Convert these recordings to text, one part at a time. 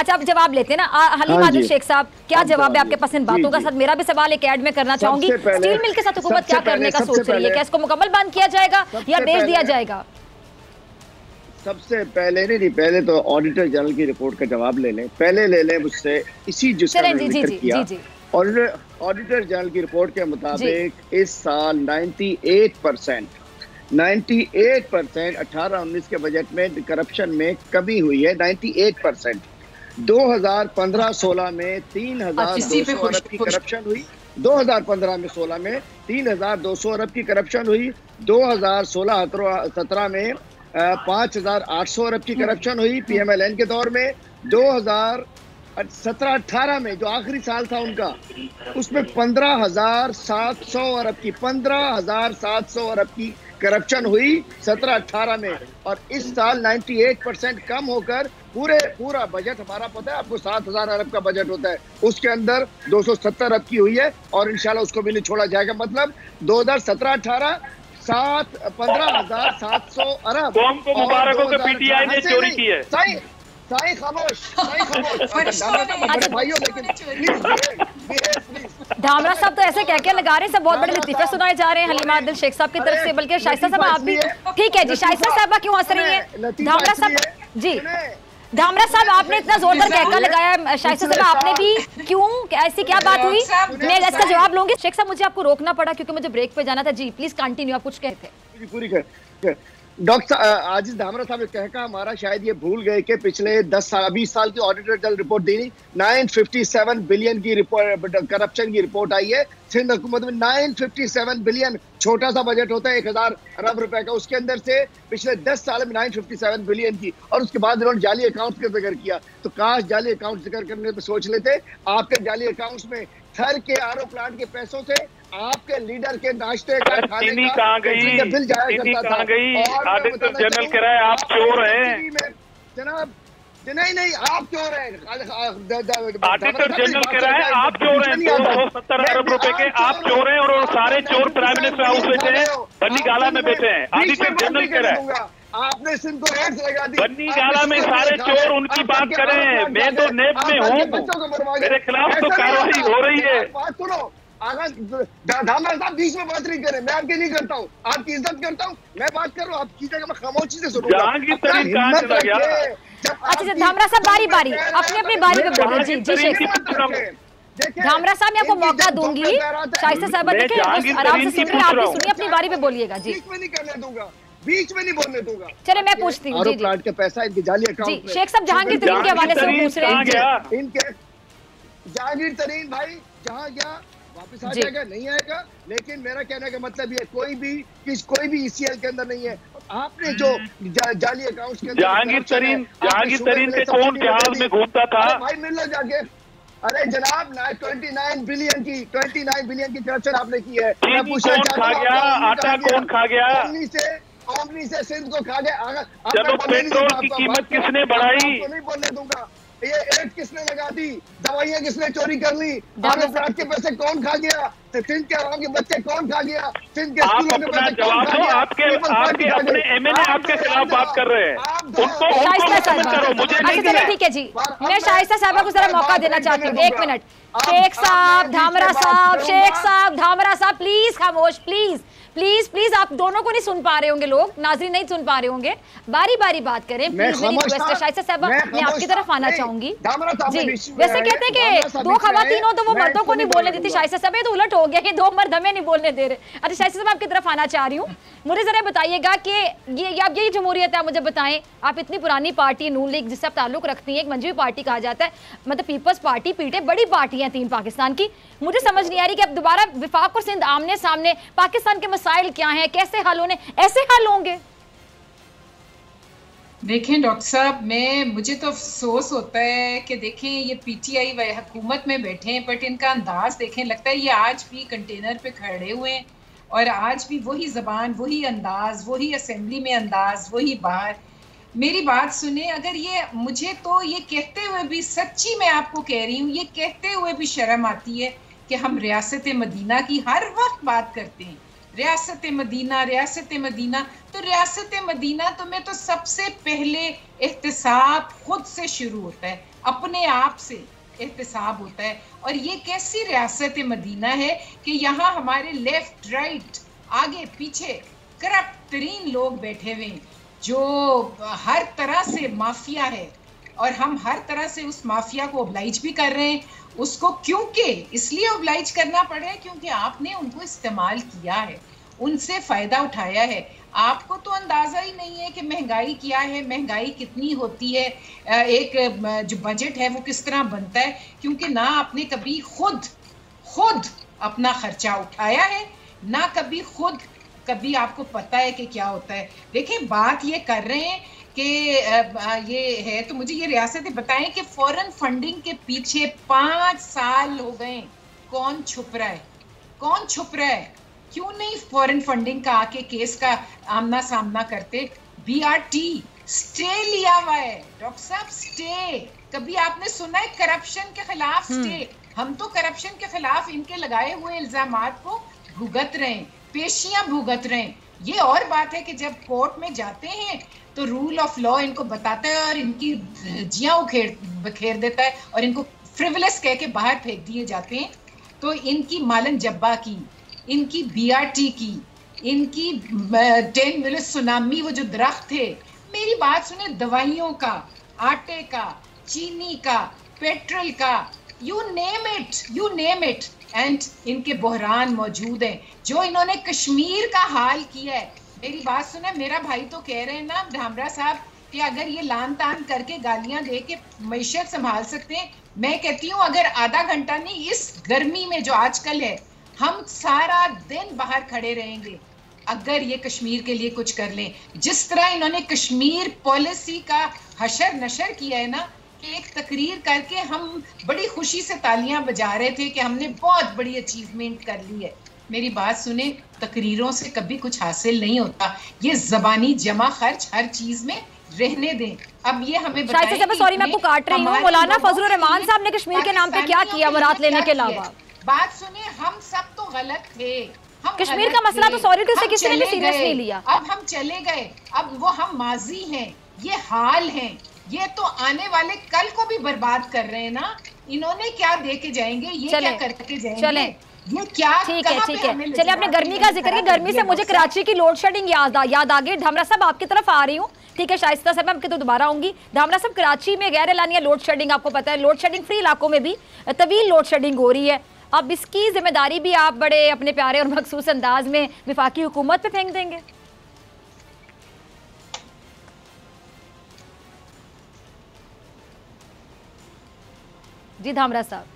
अच्छा, आप जवाब लेते हैं ना हलीम आदिल शेख साहब, क्या जवाब है आपके पास इन बातों का? साथ मेरा भी सवाल एक ऐड में करना चाहूंगी, स्टील मिल के साथ हुकूमत क्या करने का सोच रही है? क्या इसको मुकम्मल बंद किया जाएगा या बेच दिया जाएगा? सबसे पहले नहीं, पहले तो ऑडिटर जनरल की रिपोर्ट का जवाब ले लें, पहले ले लें मुझसे इसी जिसका जिक्र किया। ऑडिटर जनरल की रिपोर्ट के मुताबिक इस साल 98% 18-19 के बजट में करप्शन में कमी हुई है। 98%। 2015-16 में 3,200 अरब की करप्शन हुई। 2015 में 16 में 3,200 अरब की करप्शन हुई। 2016-17 में 5,800 अरब की करप्शन हुई PMLN के दौर में। 2017-18 में जो आखिरी साल था उनका, उसमें 15,700 अरब की 15,700 अरब की करप्शन हुई 17-18 में। और इस साल 98% कम होकर पूरा बजट हमारा पता है आपको 7,000 अरब का बजट होता है, उसके अंदर 270 अरब की हुई है और इंशाल्लाह उसको भी नहीं छोड़ा जाएगा। मतलब 2017-18 15,700 अरब। कौम को मुबारक हो कि PTI ने चोरी की है। सही खामोश। भाइयों लेकिन धामरा साहब तो ऐसे कह के लगा रहे हैं, सब बहुत बड़े लतीफे सुनाए जा रहे हैं हलीमा आदिल शेख साहब की तरफ से, बल्कि शाइस्ता साहब आप भी ठीक है जी। शाइस्ता साहब क्यों हंस रही है? धामरा साहब जी, धामरा साहब आपने इतना जोरदार कहका लगाया, शाइस्ता साहब आपने भी क्यों, ऐसी क्या बात हुई? मैं इसका जवाब लूंगी। शेख साहब मुझे आपको रोकना पड़ा क्योंकि मुझे ब्रेक पे जाना था। जी प्लीज कंटिन्यू, आप कुछ कहते हैं। डॉक्टर आजिज धामरा साहब कहका हमारा शायद ये भूल गए कि पिछले 20 साल की ऑडिटर जनरल रिपोर्ट दी, 957 बिलियन की करप्शन की रिपोर्ट आई है सिंध हुकूमत में। 957 बिलियन, छोटा सा बजट होता है 1,000 अरब रुपए का, उसके अंदर से पिछले 10 साल में 957 बिलियन की। और उसके बाद इन्होंने जाली अकाउंट का जिक्र किया, तो काश जाली अकाउंट जिक्र करने पर सोच लेते। आपके जाली अकाउंट्स में थर के RO प्लांट के पैसों से आपके लीडर के नाश्ते का खाने का बिल जाया करता था। ऑडिटर जनरल कह रहा है आप चोर हैं जनाब। नहीं, आप चोर हैं। ऑडिटर जनरल कह रहा है आप चोर हैं। 270 अरब रुपए के आप चोर हैं और सारे चोर प्राइम मिनिस्टर हाउस बैठे हैं, बन्नी गाला में बैठे हैं। ऑडिटर जनरल कह रहा है आपने सिंध को एड्स लगा दी। बन्नी गाला में सारे चोर उनकी बात करें, मैं तो नेब में हूँ, मेरे खिलाफ तो कार्रवाई हो रही है। बात सुनो, धामरा साहब बीच में बात नहीं करें, मैं आपकी नहीं करता हूँ, आपकी इज्जत करता हूँ। मैं बात कर रहा हूँ, आप कीजिएगा, मैं खामोशी से सुनूंगा। जहांगीर तरीन कहाँ चला गया? अच्छा धामरा साहब बारी बारी अपनी बारी पे बोलिए। जी शेख धामरा साहब मैं आपको मौका दूंगी। शाइस्ता साहब देखिए आराम से सुनिए, आप भी सुनिए, अपनी बारी पे बोलिएगा। जी बीच में नहीं करने दूंगा, बीच में नहीं बोलने दूंगा। चले मैं पूछती हूँ। जी प्लांट के पैसा इनके जाली अकाउंट में। शेख साहब जहांगीर तरीन के हवाले से पूछ रहे हैं। इनके जहांगीर तरीन भाई जहाँ गया वापस आ जाएगा, नहीं आएगा। लेकिन मेरा कहने का मतलब ये कोई भी ECL के अंदर नहीं है। आपने जो जाली अकाउंट्स के अंदर जहांगीर तरीन के कौन जहाज में घूमता था? भाई मिल लो जाके। अरे जनाब 29 बिलियन की करप्शन आपने की है। कौन खा गया? आटा कौन खा गया? कंपनी से सिंध को खा गया। चलो पेट्रोल की कीमत किसने बढ़ाई? नहीं बोलने दूंगा। ये एड किसने लगा दी? दवाइयाँ किसने चोरी कर ली? प्लांट के पैसे कौन खा गया? सिंध के आवाम के बच्चे कौन खा गया? सिंध के स्कूलों के पैसे कौन खा गया? आपके अपने MLA आपके खिलाफ बात कर रहे हैं, उनको करो, मुझे नहीं। चलो ठीक है जी, मैं शाइस्ता साहब को जरा मौका देना चाहती हूँ। 1 मिनट। शेख साहब, धामरा साहब, शेख साहब, धामरा साहब प्लीज खामोश, प्लीज प्लीज प्लीज। आप दोनों को नहीं सुन पा रहे होंगे, लोग नाज़रीन नहीं सुन पा रहे होंगे, बारी बारी बात करें प्लीज। मेरी रिक्वेस्ट है शाइस्ता साहब, मैं आपकी तरफ आना चाहूंगी। जी वैसे कहते हैं कि 2 खवातीन हो तो वो मर्दों को नहीं बोलने देती। शाइस्ता साहब ये तो उलट हो गया कि 2 मर्द हमें नहीं बोलने दे रहे। अच्छा शाइस्ता साहब आपकी तरफ आना चाह रही हूँ, मुझे जरा बताइएगा कि ये आप यही जमहूरियत है? मुझे बताएं, आप इतनी पुरानी पार्टी नून लीग जिससे आप ताल्लुक रखती हैं, एक मंजवी पार्टी कहा जाता है, मतलब पीपल्स पार्टी, पीटे बड़ी पार्टी है 3 पाकिस्तान की। मुझे समझ नहीं आ रही कि अब दोबारा विफाक और सिंध आमने सामने, पाकिस्तान के मसाइल क्या हैं, कैसे हल होने, ऐसे हल होंगे? देखें डॉक्टर साहब, मुझे तो अफसोस होता है कि देखें ये PTI व हुकूमत में बैठे हैं, बट इनका अंदाज देखें, लगता है ये आज भी कंटेनर पे खड़े हुए हैं और आज भी वही ज़बान, वही अंदाज, वही असेंबली में अंदाज, वही बाहर। मेरी बात सुने, अगर ये मुझे तो ये कहते हुए भी, सच्ची मैं आपको कह रही हूँ, ये कहते हुए भी शर्म आती है कि हम रियासत मदीना की हर वक्त बात करते हैं, रियासत मदीना, रियासत मदीना। तो रियासत मदीना तो में तो सबसे पहले एहतिसाब खुद से शुरू होता है। अपने आप से एहतसाब होता है। और ये कैसी रियासत मदीना है कि यहाँ हमारे लेफ्ट राइट आगे पीछे करप्ट तरीन लोग बैठे हुए हैं जो हर तरह से माफिया है, और हम हर तरह से उस माफिया को ओबलाइज भी कर रहे हैं उसको, क्योंकि इसलिए ओबलाइज करना पड़ रहा है क्योंकि आपने उनको इस्तेमाल किया है, उनसे फायदा उठाया है। आपको तो अंदाजा ही नहीं है कि महंगाई क्या है, महंगाई कितनी होती है, एक जो बजट है वो किस तरह बनता है, क्योंकि ना आपने कभी खुद अपना खर्चा उठाया है, ना कभी आपको पता है कि क्या होता है। देखिए बात ये कर रहे हैं कि ये है, तो मुझे ये रियासतें बताएं कि फॉरेन फंडिंग के पीछे 5 साल हो गए, कौन छुप रहा है? क्यों नहीं फॉरेन फंडिंग का आके केस का आमना सामना करते? BRT स्टे लिया हुआ है डॉक्टर साहब, स्टे। कभी आपने सुना है करप्शन के खिलाफ स्टे? हम तो करप्शन के खिलाफ इनके लगाए हुए इल्जामात को भुगत रहे हैं, पेशियां भुगत रहे हैं। ये और बात है कि जब कोर्ट में जाते हैं तो रूल ऑफ लॉ इनको बताता है और इनकी जियां बखेर देता है और इनको फ्रिवलेस कह के बाहर फेंक दिए जाते हैं। तो इनकी मालन जब्बा की, इनकी BRT की, इनकी 10 मिनट सुनामी, वो जो दरख्त थे, मेरी बात सुने, दवाइयों का, आटे का, चीनी का, पेट्रोल का, यू नेम इट एंड इनके बहरान मौजूद हैं। जो इन्होंने कश्मीर का हाल किया है, मेरी बात सुने, मेरा भाई तो कह रहे हैं ना धामरा साहब कि अगर ये लान तान करके गालियां दे के मैशत संभाल सकते हैं, मैं कहती हूँ अगर आधा घंटा नहीं, इस गर्मी में जो आजकल है, हम सारा दिन बाहर खड़े रहेंगे अगर ये कश्मीर के लिए कुछ कर लें। जिस तरह इन्होंने कश्मीर पॉलिसी का हशर नशर किया है ना, कि एक तकरीर करके हम बड़ी खुशी से तालियां बजा रहे थे कि हमने बहुत बड़ी अचीवमेंट कर ली है। मेरी बात सुने, तकरीरों से कभी कुछ हासिल नहीं होता, ये ज़बानी जमा खर्च हर चीज में रहने दें। अब ये हमें बताएं, सॉरी मैं आपको काट रही हूँ, मौलाना फजलुर रहमान साहब ने कश्मीर के नाम पे क्या किया बारात लेने के अलावा? बात सुने, हम सब तो गलत थे, कश्मीर का मसला तो सॉरी टू से किसी ने भी सीरियस नहीं लिया। अब हम चले गए, अब वो हम माजी हैं, ये हाल हैं, ये तो आने वाले कल को भी बर्बाद कर रहे हैं ना। इन्होंने क्या दे के जाएंगे, ये क्या करके जाएंगे, ये क्या? ठीक है चलिए, आपने गर्मी का जिक्र किया, गर्मी से मुझे कराची की लोड शेडिंग याद आ गई। धामरा साहब आपकी तरफ आ रही हूँ, ठीक है, शाइस्ता साहब मैं आपके तो दोबारा आऊंगी। धामरा साहब, कराची में गैर एलानिया लोड शेडिंग, आपको पता है लोड शेडिंग फ्री इलाकों में भी तवील लोड शेडिंग हो रही है। अब इसकी जिम्मेदारी भी आप बड़े अपने प्यारे और मखसूस अंदाज में विफाकी हुकूमत पे फेंक देंगे? जी धामरा साहब,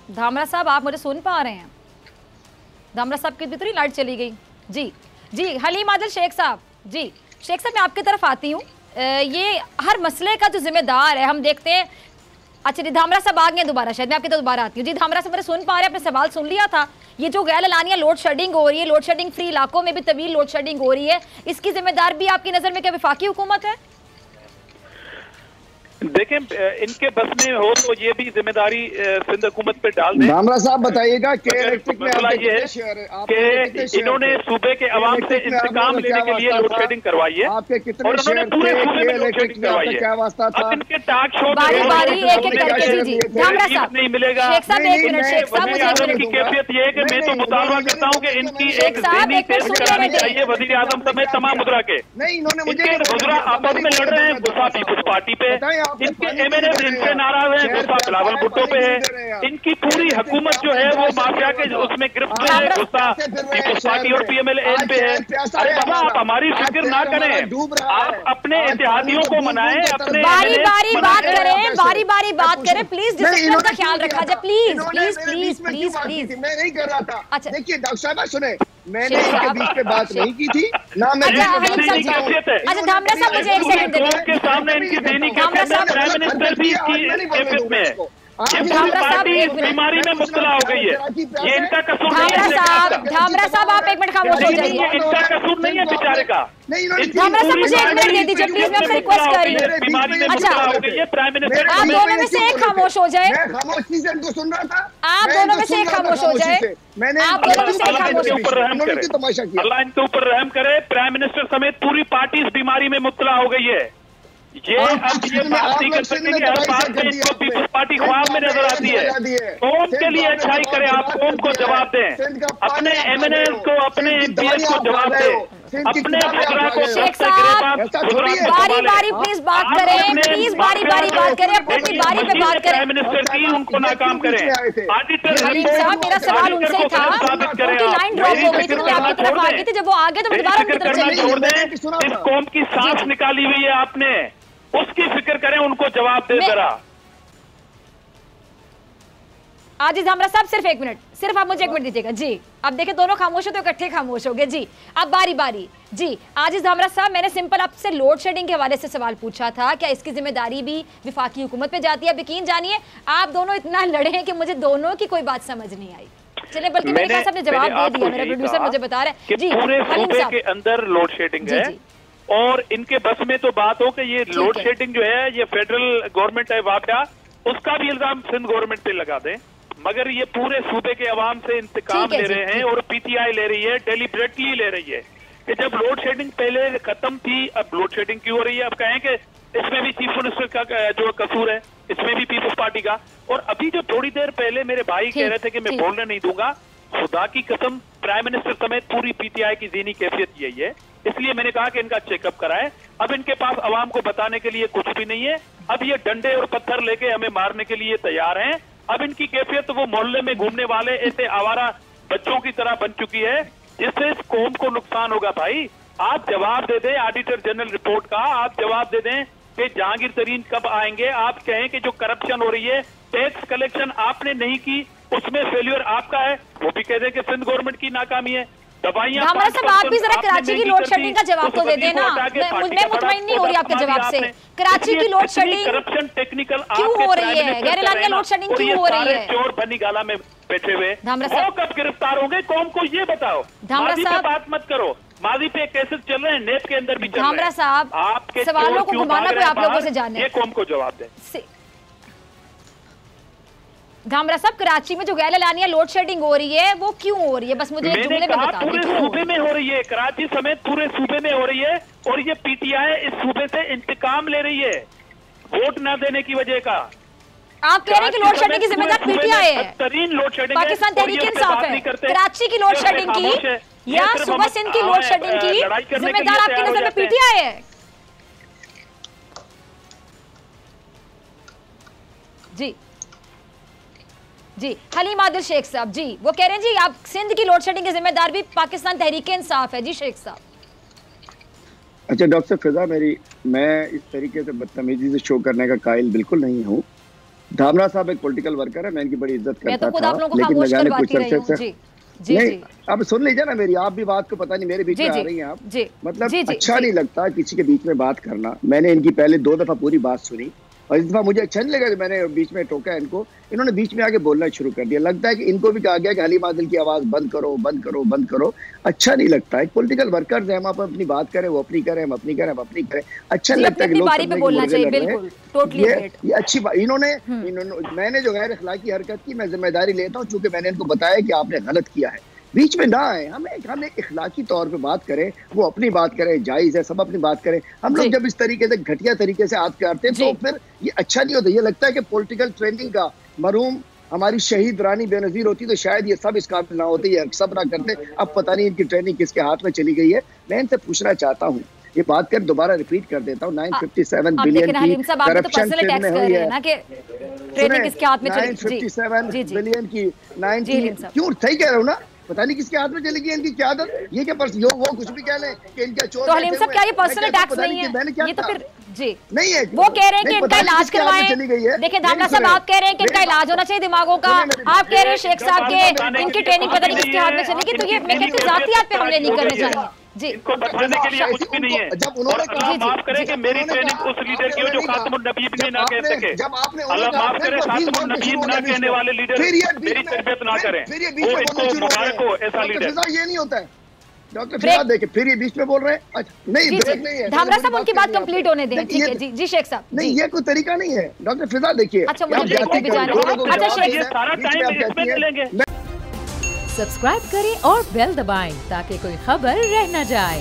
धामरा साहब आप मुझे सुन पा रहे हैं? धामरा साहब की भीतरी लाइट चली गई। जी हलीम आदिल शेख साहब, जी शेख साहब मैं आपकी तरफ आती हूँ। ये हर मसले का जो जिम्मेदार है, हम देखते हैं। अच्छा जी धामरा साहब आ गए दोबारा, शायद मैं आपकी तरफ दोबारा आती हूँ। जी धामरा साहब मेरे सुन पा रहे हैं, आपने सवाल सुन लिया था। ये जो गैर एलानिया लोड शेडिंग हो रही है, लोड शेडिंग फ्री इलाकों में भी तवील लोड शेडिंग हो रही है, इसकी जिम्मेदार भी आपकी नजर में क्या विफाकी हुकूमत है? देखें, इनके बस में हो तो ये भी जिम्मेदारी सिंध हुकूमत पे डाल दें। धामरा साहब बताइएगा कि मसला ये है कि इन्होंने सूबे के अवाम से इंतकाम लेने के लिए लोड शेडिंग करवाई है और उन्होंने पूरे सूबे में लोड शेडिंग करवाई है। अब इनके टाक शो बारी एक एक करके जी धामरा साहब नहीं मिलेगा। शेख साहब एक मिनट, शेख साहब मुझे एक मिनट की कैफियत ये है कि मैं तो मुतालबा करता हूँ कि इनकी एक ज़हनी टेस्ट करानी चाहिए वज़ीर आज़म समेत तमाम मुद्रा के। इनके मुद्रा आपस में लड़ रहे हैं, गुस्सा पीपुल्स पार्टी पे, इनके MNA इनसे नाराज है, गुस्सा बिलावल भुट्टो पे है। इनकी पूरी हुकूमत जो है वो माफिया के उसमें गिरफ्त में है, गुस्सा पीपुल्स पार्टी और PMLN पे है। अरे बाबा आप हमारी फिक्र ना करें, आप अपने इत्तेहादियों को मनाएं, अपने बारी बारी बात करें, बारी बारी बात करें, प्लीज डिसिप्लिन का ख्याल रखा जाए, please please please please please. मैं नहीं कर रहा था। अच्छा देखिए डॉक्टर साहब सुने, मैंने इनके बीच पे बात नहीं की थी ना। मैं अच्छा धामरा साहब मुझे एक सेकंड दे दीजिए। के सामने इनकी देनी प्राइम मिनिस्टर भी इसकी कैफियत में है। पार्टी इस बीमारी में मुब्तला हो गई है, ये इनका कसूर नहीं है। धामरा साहब आप एक मिनट खामोश हो जाइए। इनका कसूर नहीं है बेचारे का। धामरा साहब मुझे 1 मिनट दे दीजिए प्लीज, मैं आपसे रिक्वेस्ट कर रही हूँ। बीमारी में मुब्तला हो गई है, प्राइम मिनिस्टर आप दोनों में से एक खामोश हो जाए। खामोशी से इनको सुन रहा था। आप दोनों में से एक खामोश हो जाए। मैंने आप दोनों में से एक खामोश हो ऊपर रहम करे, अल्लाह इनके ऊपर रहम करे। प्राइम मिनिस्टर समेत पूरी पार्टी इस बीमारी में मुब्तला हो गई है। ये अब ये बात नहीं कर सकते कि हर बात में इसको पीपल्स पार्टी ख्वाब में नजर आती है। कौम के लिए अच्छाई करें, आप कौम को जवाब दें, अपने एमएनएस को, अपने एमपीएस को जवाब दें, अपने गुजरा को बारी बारी प्लीज बात करें, प्लीज बारी बारी बात करें, अपनी बारी पे बात करें। प्राइम मिनिस्टर की उनको नाकाम करें। ऑडिटर साहब मेरा सवाल उनसे ही था, उनकी लाइन ड्रॉप हो गई थी, मैं आपकी तरफ आ गई थी, जब वो आगे तो दोबारा उनकी तरफ चली छोड़ दें। इस कौम की सांस निकाली हुई है आपने, उसकी फिक्र करें, उनको जवाब दे जरा। आजिज धामरा साहब सिर्फ 1 मिनट, सिर्फ आप मुझे 1 मिनट दीजिएगा जी। अब देखिए दोनों खामोश हो तो इकट्ठे खामोश हो गए जी। अब बारी बारी जी। आजिज धामरा साहब मैंने सिंपल आपसे लोड शेडिंग के हवाले से सवाल पूछा था, क्या इसकी जिम्मेदारी भी विफाकी हुकूमत पे जाती है? अब यकीन जानिए आप दोनों इतना लड़े हैं कि मुझे दोनों की कोई बात समझ नहीं आई। चलिए बल्कि मेरे ख्याल से आपने जवाब दे दिया, मेरा प्रोड्यूसर मुझे बता रहा है जी। पूरे सूबे के अंदर लोड शेडिंग है और इनके बस में तो बात हो कि ये लोड शेडिंग जो है ये फेडरल गवर्नमेंट है वाकया, उसका भी इल्जाम सिंध गवर्नमेंट पे लगा दें, मगर ये पूरे सूबे के अवाम से इंतकाम ले रहे हैं और पीटीआई ले रही है, डेलिबरेटली ले रही है कि जब लोड शेडिंग पहले खत्म थी अब लोड शेडिंग क्यों हो रही है? अब कहें कि इसमें भी चीफ मिनिस्टर का जो कसूर है, इसमें भी पीपल्स पार्टी का। और अभी जो थोड़ी देर पहले मेरे भाई कह रहे थे कि मैं बोलने नहीं दूंगा, खुदा की कसम प्राइम मिनिस्टर समेत पूरी पीटीआई की ज़हनी कैफियत यही है। इसलिए मैंने कहा कि इनका चेकअप कराएं। अब इनके पास अवाम को बताने के लिए कुछ भी नहीं है। अब ये डंडे और पत्थर लेके हमें मारने के लिए तैयार हैं। अब इनकी कैफियत तो वो मोहल्ले में घूमने वाले ऐसे आवारा बच्चों की तरह बन चुकी है, जिससे इस कौम को नुकसान होगा। भाई आप जवाब दे दें ऑडिटर जनरल रिपोर्ट का, आप जवाब दे दें कि जहांगीर तरीन कब आएंगे। आप कहें कि जो करप्शन हो रही है, टैक्स कलेक्शन आपने नहीं की, उसमें फेल्यूर आपका है, वो भी कह दें कि सिंध गवर्नमेंट की नाकामी है। दवाइयां आप भी जरा कराची की लोड शेडिंग का जवाब तो दे देना। मैं मुतमईन नहीं हो रही आपके जवाब से। कराची की लोड शेडिंग करप्शन टेक्निकल क्यों हो रही है? गैरलानिया लोड शेडिंग क्यों हो रही है? चोर बनी गाला में बैठे हुए वो कब गिरफ्तार होंगे? कौम को ये बताओ। माजी पे बात मत करो, माजी पे केसेस चल रहे हैं, नेप के अंदर भी चल रहे हैं। धामरा साहब आपके सवालों को घुमाना कोई आप लोगों से जाने, ये कौम को जवाब दे। धामरा साहब कराची में जो गैरलानिया लोड शेडिंग हो रही है वो क्यों हो रही है? बस मुझे जुमले में बता दें। पूरे सूबे में हो रही है, कराची समेत पूरे सूबे में हो रही है और ये पीटीआई इस सूबे से इंतकाम ले रही है वोट न देने की वजह का। आप कह रहे हैं कि लोड शेडिंग की जिम्मेदार पीटीआई है? लोड शेडिंग पाकिस्तान तहरीक इंसाफ है। कराची की लोड शेडिंग की या सुबह सिंध की लोड शेडिंग की जिम्मेदार आपकी नजर में पीटीआई है? जी जी हलीम आदिल शेख साहब जी वो कह रहे हैं जी आप सिंध की लोड शेडिंग के जिम्मेदार भी पाकिस्तान तहरीक इंसाफ है। जी शेख साहब। अच्छा डॉक्टर फिजा मैं इस तरीके से बदतमीजी से शो करने का कायल बिल्कुल नहीं हूँ। धामरा साहब एक पॉलिटिकल वर्कर है, मैं इनकी बड़ी इज्जत करता था, लेकिन न जाने कुछ अरसे से नहीं। अब सुन लीजिए ना मेरी, आप भी बात को पता नहीं मेरे बीच में आ रही हैं आप। मतलब अच्छा नहीं लगता किसी के बीच में बात करना। मैंने इनकी पहले 2 दफा पूरी बात सुनी और इस दफा मुझे अच्छा नहीं लगा कि मैंने बीच में टोका इनको। इन्होंने बीच में आके बोलना शुरू कर दिया। लगता है कि इनको भी कहा गया कि हलीम आदिल की आवाज बंद करो बंद करो बंद करो। अच्छा नहीं लगता है। पॉलिटिकल वर्कर्स हैं, हम अपनी बात करें, वो अपनी करें, हम अपनी करें, हम अपनी करें। अच्छा नहीं लगता है कि लोग ये अच्छी बात। इन्होंने मैंने जो गैर अखलाकी हरकत की, मैं जिम्मेदारी लेता हूँ, चूंकि मैंने इनको बताया कि आपने गलत किया है। बीच में ना आए, हम एक इखलाकी तौर पे बात करें, वो अपनी बात करें, जायज है, सब अपनी बात करें। हम लोग जब इस तरीके से घटिया तरीके से आज करते हैं तो फिर ये अच्छा नहीं होता। ये लगता है कि पॉलिटिकल ट्रेनिंग का मरहूम हमारी शहीद रानी बेनजीर होती तो शायद ये सब इस काबिल ना होते, ये सब ना करते। अब पता नहीं इनकी ट्रेनिंग किसके हाथ में चली गई है। मैं इनसे पूछना चाहता हूँ, ये बात कर दोबारा रिपीट कर देता हूँ, 957 बिलियन की करप्शन में हुई है। 957 बिलियन की क्यों सही कह रहा हूँ ना? पता नहीं किसके हाथ में चली गई इनकी क्या आदत। ये क्या वो कुछ भी कह लें कि इनका चोर। तो हलीम साहब क्या ये पर्सनल अटैक्स नहीं है? ये तो फिर जी नहीं है। वो कह रहे हैं कि इनका इलाज करवाएं। देखिए धामरा साहब आप कह रहे हैं कि इनका इलाज होना चाहिए दिमागों का। आप कह रहे हैं शेख साहब के इनकी ट्रेनिंग पता नहीं किसके हाथ में चलेगी। तो ये मैं कहती हूँ जाती हाथ पे हमले नहीं करने चाहिए। जी इनको बताने के लिए कुछ भी नहीं है। जब उन्होंने अल्लाह माफ करे कि मेरी ट्रेनिंग उस लीडर की हो जो खातमुन नबीय्यीन भी ना कह सके। अल्लाह माफ करे खातमुन नबीय्यीन ना कहने वाले लीडर मेरी तरबियत ना करें, वो इनको मुबारक हो ऐसा लीडर। ये नहीं होता है डॉक्टर फिजा, देखिए फिर ये बीच में बोल रहे हैं। अच्छा नहीं, ब्रेक नहीं है, धामरा साहब उनकी बात कंप्लीट होने दें। ठीक है जी शेख साहब। नहीं, ये कोई तरीका नहीं है डॉक्टर फिजा, देखिए। अच्छा मुझे ब्रेक भी जाना है। अच्छा शेख सारा टाइम इसमें लेंगे। सब्सक्राइब करें और बेल दबाएं ताकि कोई खबर रह न जाए।